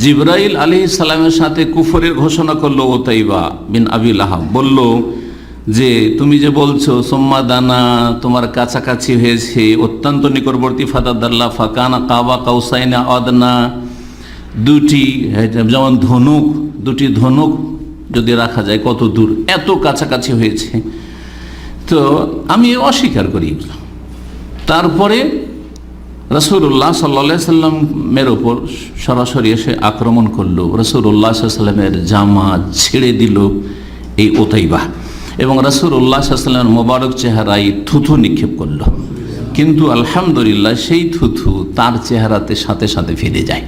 জিবরাইল আলাইহিস সালামের সাথে কুফরের ঘোষণা করলো উতাইবা বিন আবি লাহাব, বলল যে তুমি যে বলছো সুম্মা দানা, তোমার কাছাকাছি হয়েছে, অত্যন্ত নিকটবর্তী, ফাদাদাল্লাহ ফাকানা কাবা কাউসাইনা আদনা, দুটি যেমন ধনুক, দুটি ধনুক যদি রাখা যায় কত দূর, এত কাছাকাছি হয়েছে। তো আমি অস্বীকার করি। তারপরে রাসূলুল্লাহ সাল্লাল্লাহু আলাইহি সাল্লামের ওপর সরাসরি এসে আক্রমণ করলো। রাসূলুল্লাহ সাল্লাল্লাহু আলাইহি সাল্লামের জামা ছেড়ে দিল এই উতাইবা, এবং রাসূলুল্লাহ সাল্লাল্লাহু আলাইহি সাল্লামের মোবারক চেহারায় থুথু নিক্ষেপ করলো। কিন্তু আলহামদুলিল্লাহ সেই থুথু তার চেহারাতে সাথে সাথে ফিরে যায়।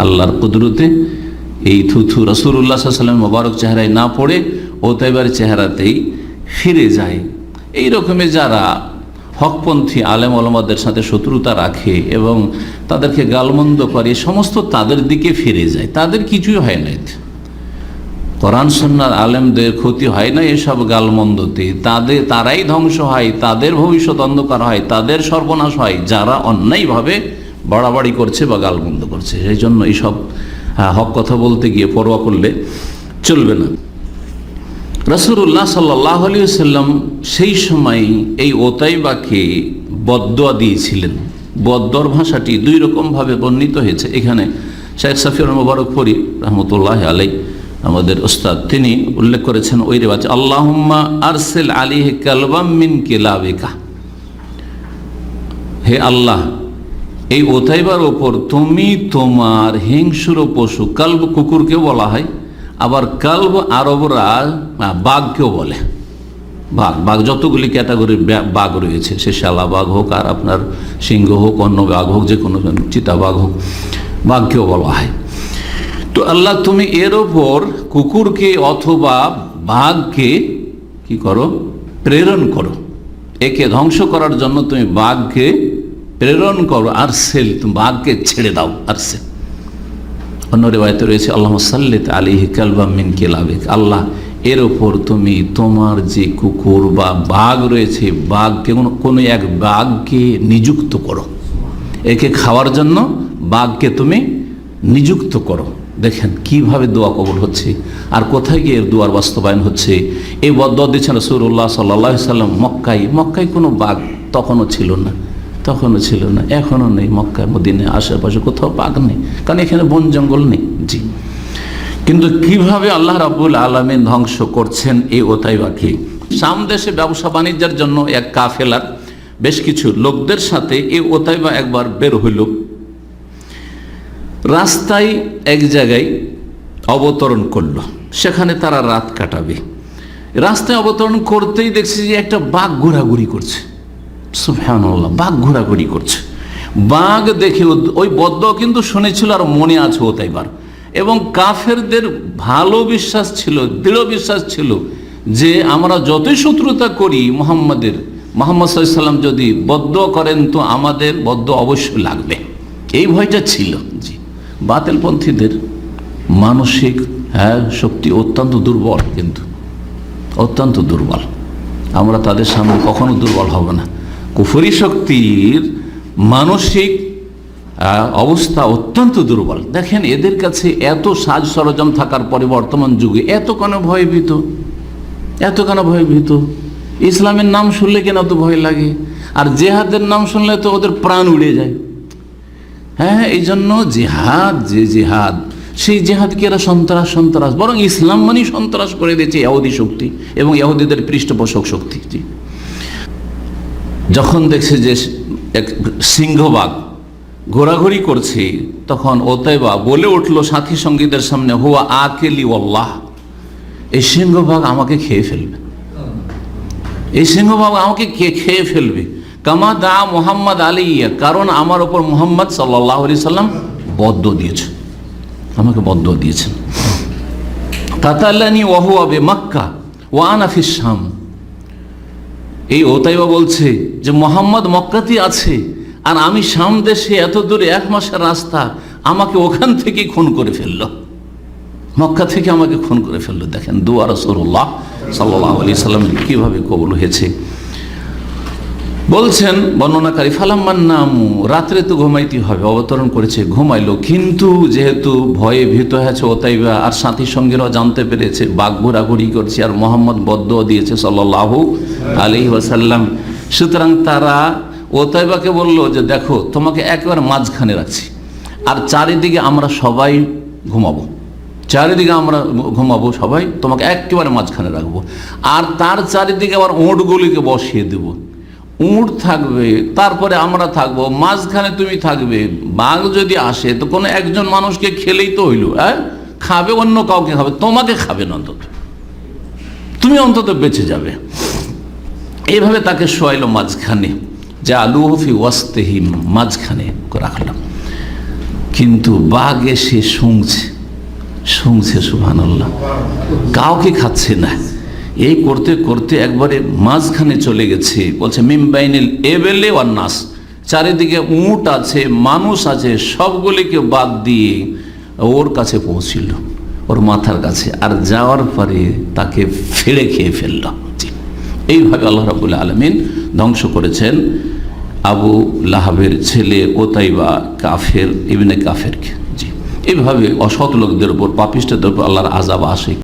আল্লাহর কুদরতে এই থুথু রাসূলুল্লাহ সাল্লাল্লাহু আলাইহি সাল্লামের মোবারক চেহারায় না পড়ে উতাইবার চেহারাতেই ফিরে যায়। এই রকমের যারা হকপন্থী আলেম ওলামাদের সাথে শত্রুতা রাখে এবং তাদেরকে গালমন্দ করে, সমস্ত তাদের দিকে ফিরে যায়, তাদের কিছুই হয় না। কোরআন সুন্নাহর আলেমদের ক্ষতি হয় না এসব গালমন্দতে, তারাই ধ্বংস হয়, তাদের ভবিষ্যৎ অন্ধকার হয়, তাদের সর্বনাশ হয় যারা অন্যায়ভাবে বাড়াবাড়ি করছে বা গালমন্দ করছে। সেই জন্য এইসব হক কথা বলতে গিয়ে পরোয়া করলে চলবে না। রাসূলুল্লাহ সাল্লাল্লাহু আলাইহি ওয়াসাল্লাম সেই সময় এই উতাইবাকে বদদুয়া দিয়েছিলেন। বদদুয়ার ভাষাটি দুই রকমভাবে বর্ণিত হয়েছে। এখানে শেখ সাফিউর মুবারকপুরী রাহমাতুল্লাহ আলাইহি, আমাদের উস্তাদ, তিনি উল্লেখ করেছেন ওই রেওয়াজে, আল্লাহুম্মা আরসিল আলাইহি কালবাম মিন কিলাবিকা, হে আল্লাহ এই উতাইবার ওপর তুমি তোমার হিংস্র পশু, কালব কুকুরকেও বলা হয়, আবার কালব আরবরা বাঘকেও বলে। বাঘ যতগুলি ক্যাটাগরির বাঘ রয়েছে, সে শালা বাঘ হোক আর আপনার সিংহ হোক, অন্য বাঘ হোক, যে কোনো চিতা বাঘ হোক, বাঘকেও বলা হয়। তো আল্লাহ তুমি এর ওপর কুকুরকে অথবা বাঘকে কি করো, প্রেরণ করো, একে ধ্বংস করার জন্য তুমি বাঘকে প্রেরণ করো, আর সেল তুমি বাঘকে ছেড়ে দাও। আর সেল অন্য রিওয়ায়াতে রয়েছে আল্লাহুম্মা সাল্লিত আলাইহি কালবাম মিন কিলাবিক, আল্লাহ এর ওপর তুমি তোমার যে কুকুর বা বাঘ রয়েছে, বাঘকে কোনো এক বাঘকে নিযুক্ত করো, একে খাওয়ার জন্য বাঘকে তুমি নিযুক্ত করো। দেখেন কিভাবে দোয়া কবুল হচ্ছে আর কোথায় গিয়ে এর দোয়ার বাস্তবায়ন হচ্ছে। এই বদদুয়া দিচ্ছেন রাসূলুল্লাহ সাল্লাল্লাহু আলাইহি সাল্লাম মক্কায় কোনো বাঘ তখনও ছিল না, এখনও নেই। মক্কায় মদিনায় আশেপাশে কোথাও বাঘ নেই, কারণ এখানে বন জঙ্গল নেই। জি, কিন্তু কিভাবে আল্লাহ রাব্বুল আলামিন ধ্বংস করছেন এই উতাইবাকে। শাম দেশে ব্যবসা বাণিজ্যের জন্য এক কাফেলার বেশ কিছু লোকদের সাথে এই উতাইবা একবার বের হইল। রাস্তায় এক জায়গায় অবতরণ করলো, সেখানে তারা রাত কাটাবে। রাস্তায় অবতরণ করতেই দেখছি যে একটা বাঘ ঘোরাঘুরি করছে। সুবহানাল্লাহ, বাঘ ঘোরাঘুরি করছে। বাঘ দেখে ওই বদদুয়া কিন্তু শুনেছিল আর মনে আছে উতাইবার, এবং কাফেরদের ভালো বিশ্বাস ছিল, দৃঢ় বিশ্বাস ছিল যে আমরা যতই শত্রুতা করি মুহাম্মদ সাল্লাল্লাহু আলাইহি সাল্লাম যদি বদদুয়া করেন তো আমাদের বদদুয়া অবশ্যই লাগবে, এই ভয়টা ছিল। জি, বাতিলপন্থীদের মানসিক শক্তি অত্যন্ত দুর্বল, কিন্তু অত্যন্ত দুর্বল। আমরা তাদের সামনে কখনো দুর্বল হব না। কুফরি শক্তির মানসিক অবস্থা অত্যন্ত দুর্বল। দেখেন এদের কাছে এত সাজ সরঞ্জাম থাকার পরে বর্তমান যুগে এত কেন ভয়ভীত? ইসলামের নাম শুনলে কেন তো ভয় লাগে? আর জেহাদের নাম শুনলে তো ওদের প্রাণ উড়ে যায়। এই জন্য জেহাদ, যে জেহাদ, সেই জেহাদকে এরা সন্ত্রাস, বরং ইসলাম মানে সন্ত্রাস করে দিয়েছে ইহুদি শক্তি এবং ইহুদিদের পৃষ্ঠপোষক শক্তি। যখন দেখছে যে এক সিংহবাগ ঘোরাঘুরি করছে, তখন উতাইবা বলে উঠলো সাথী সঙ্গীদের সামনে, হুয়া আকেলি ওয়াল্লাহ, এই সিংহবাগ আমাকে খেয়ে ফেলবে, কামা দা মুহাম্মদ আলাইয়া, কারণ আমার ওপর মুহাম্মদ সাল্লাল্লাহু আলাইহি সাল্লাম আমাকে বদদুয়া দিয়েছেন। কাতালানি ওয়া হুয়া বিমাক্কা ওয়া আনা ফিশ শাম, এই উতাইবা বলছে যে মুহাম্মদ মক্কাতে আছে আর আমি শাম দেশে এত দূরে 1 মাসের রাস্তা, আমাকে ওখান থেকে খুন করে ফেললো, মক্কা থেকে আমাকে খুন করে ফেললো। দেখেন দুআ রাসূলুল্লাহ সাল্লাল্লাহু আলাইহি সাল্লাম কিভাবে কবুল হয়েছে। বলছেন বর্ণনাকারী, ফালাম্মান নামু, রাত্রে তো ঘুমাইতে হবে, অবতরণ করেছে, ঘুমাইলো, কিন্তু যেহেতু ভয়ে ভীত হয়েছে ওতাইবা আর সাথী সঙ্গীরাও জানতে পেরেছে বাঘ ঘোরাঘুরি করছে আর মোহাম্মদ বদদুয়া দিয়েছে সাল্লাল্লাহু আলাইহি ওয়াসাল্লাম, সুতরাং তারা ওতাইবাকে বলল যে দেখো তোমাকে একেবারে মাঝখানে রাখছি আর চারিদিকে আমরা সবাই ঘুমাবো, চারিদিকে আমরা ঘুমাবো সবাই, তোমাকে একেবারে মাঝখানে রাখবো আর তার চারিদিকে আবার ওঁটগুলিকে বসিয়ে দেবো, উঁট থাকবে, তারপরে আমরা থাকবো, মাঝখানে তুমি থাকবে। বাঘ যদি আসে তো কোনো একজন মানুষকে খেলেই তো হইল, হ্যাঁ, খাবে অন্য কাউকে খাবে, তোমাকে খাবে না, অন্তত তুমি অন্তত বেঁচে যাবে। এইভাবে তাকে শোয়াইলো মাঝখানে, যা আলুহফি ওয়াস্তেহিম, মাঝখানে রাখলাম। কিন্তু বাঘ এসে শুংছে সুবহানাল্লাহ, কাউকে খাচ্ছে না। এই করতে করতে একবারে মাঝখানে চলে গেছে। বলছে মিমবাইনিল এবেলে ওয়ান নাস, চারিদিকে উট আছে, মানুষ আছে, সবগুলিকে বাদ দিয়ে ওর কাছে পৌঁছিল, ওর মাথার কাছে, আর যাওয়ার পরে তাকে ফেড়ে খেয়ে ফেলল। এইভাবে আল্লাহ রাব্বুল আলামিন ধ্বংস করেছেন আবু লাহাবের ছেলে ওতাইবা কাফের ইবনে কাফেরকে। জি, এইভাবে অসৎ লোকদের উপর, পাপিষ্ঠদের উপর আল্লাহর আযাব আসে।